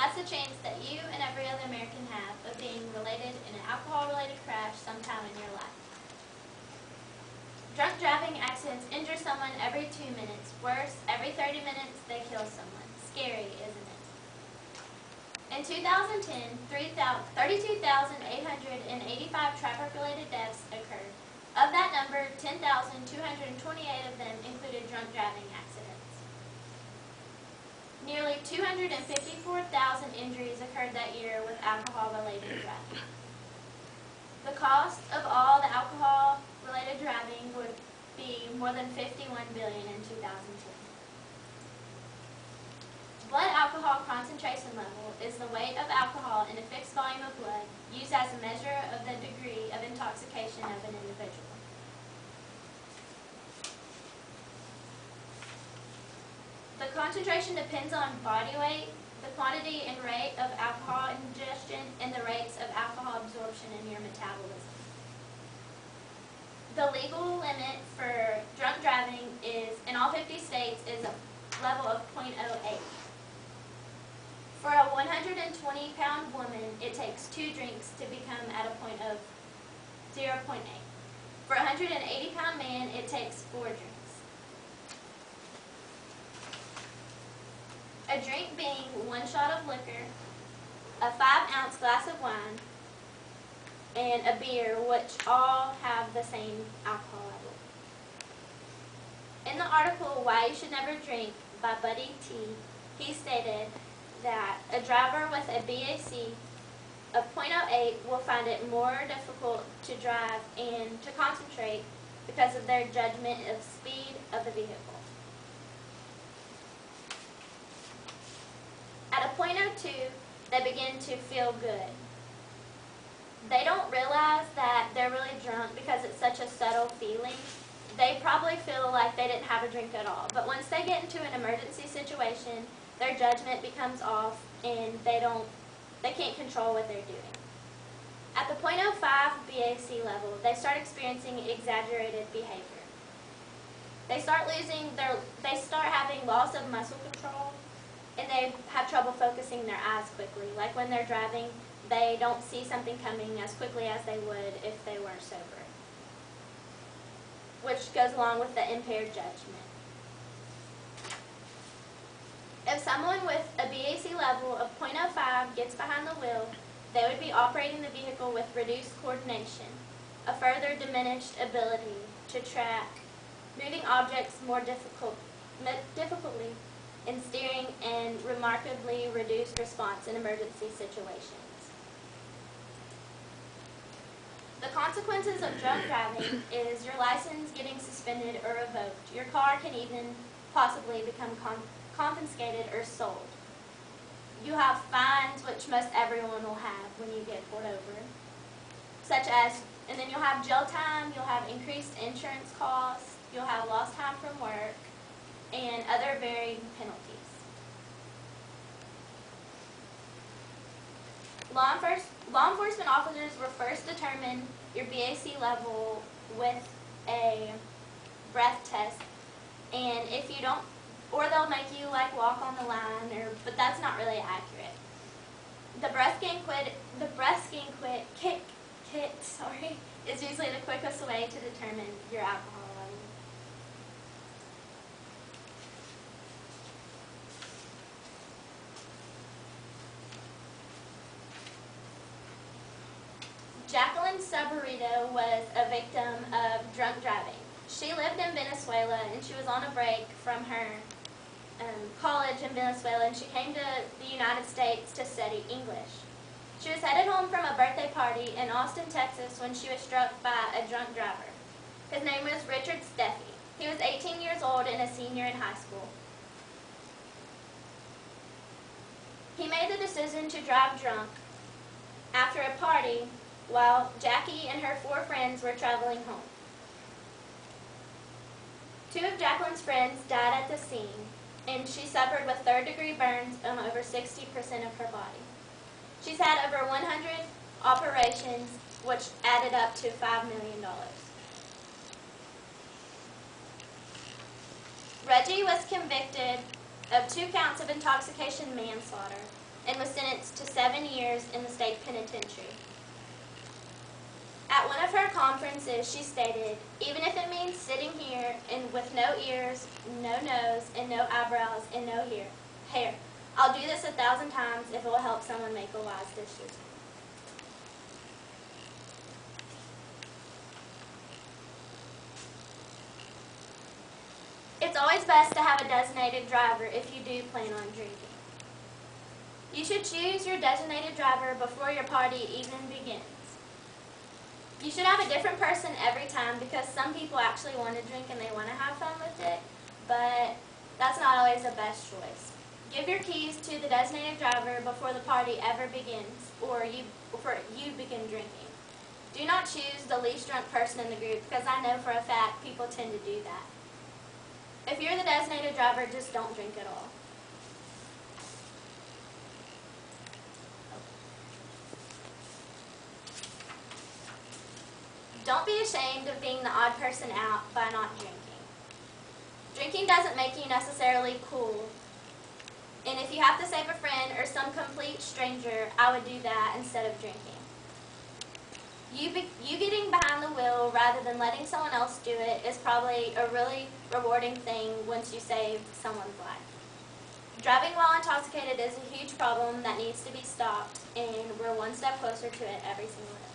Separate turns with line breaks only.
That's the chance that you and every other American have of being related in an alcohol-related crash sometime in your life. Drunk driving accidents injure someone every 2 minutes. Worse, every 30 minutes they kill someone. Scary, isn't it? In 2010, 32,885 traffic-related deaths occurred. Of that number, 10,228 of them included drunk driving accidents. Nearly 254,000 injuries occurred that year with alcohol-related driving. The cost of all the alcohol-related driving would be more than $51 billion in 2010. Blood alcohol concentration level is the weight of alcohol in a fixed volume of blood used as a measure of the degree of intoxication of an individual. The concentration depends on body weight, the quantity and rate of alcohol ingestion, and the rates of alcohol absorption in your metabolism. The legal limit for drunk driving is, in all 50 states, is a level of .08. For a 120-pound woman, it takes 2 drinks to become at a point of 0.8. For a 180-pound man, it takes 4 drinks. A drink being 1 shot of liquor, a 5-ounce glass of wine, and a beer, which all have the same alcohol level. In the article, Why You Should Never Drink by Buddy T, he stated that a driver with a BAC of .08 will find it more difficult to drive and to concentrate because of their judgment of speed of the vehicle. At a .02, they begin to feel good. They don't realize that they're really drunk because it's such a subtle feeling. They probably feel like they didn't have a drink at all. But once they get into an emergency situation, their judgment becomes off and they can't control what they're doing. At the .05 BAC level, they start experiencing exaggerated behavior. They start having loss of muscle control, and they have trouble focusing their eyes quickly. Like when they're driving, they don't see something coming as quickly as they would if they weren't sober, which goes along with the impaired judgment. If someone with a BAC level of .05 gets behind the wheel, they would be operating the vehicle with reduced coordination, a further diminished ability to track moving objects more difficultly, and steering and remarkably reduced response in emergency situations. The consequences of drunk driving is your license getting suspended or revoked. Your car can even possibly become confiscated or sold. You have fines, which most everyone will have when you get pulled over, and then you'll have jail time, you'll have increased insurance costs, you'll have lost time from work, and other varying penalties. Law enforcement officers will first determine your BAC level with a breath test, and if you don't, or they'll make you walk on the line, but that's not really accurate. The breath scan kit is usually the quickest way to determine your alcohol level. Jacqueline Saborito was a victim of drunk driving. She lived in Venezuela, and she was on a break from her college in Venezuela, and she came to the United States to study English. She was headed home from a birthday party in Austin, Texas, when she was struck by a drunk driver. His name was Richard Steffi. He was 18 years old and a senior in high school. He made the decision to drive drunk after a party while Jackie and her 4 friends were traveling home. 2 of Jacqueline's friends died at the scene, and she suffered with 3rd-degree burns on over 60% of her body. She's had over 100 operations, which added up to $5 million. Reggie was convicted of 2 counts of intoxication manslaughter. and was sentenced to 7 years in the state penitentiary. At one of her conferences, she stated, "Even if it means sitting here and with no ears, no nose, and no eyebrows, and no hair, I'll do this 1,000 times if it will help someone make a wise decision." It's always best to have a designated driver if you do plan on drinking. You should choose your designated driver before your party even begins. You should have a different person every time because some people actually want to drink and they want to have fun with it, but that's not always the best choice. Give your keys to the designated driver before the party ever begins or before you begin drinking. Do not choose the least drunk person in the group because I know for a fact people tend to do that. If you're the designated driver, just don't drink at all. Don't be ashamed of being the odd person out by not drinking. Drinking doesn't make you necessarily cool. And if you have to save a friend or some complete stranger, I would do that instead of drinking. You getting behind the wheel rather than letting someone else do it is probably a really rewarding thing once you save someone's life. Driving while intoxicated is a huge problem that needs to be stopped, and we're one step closer to it every single day.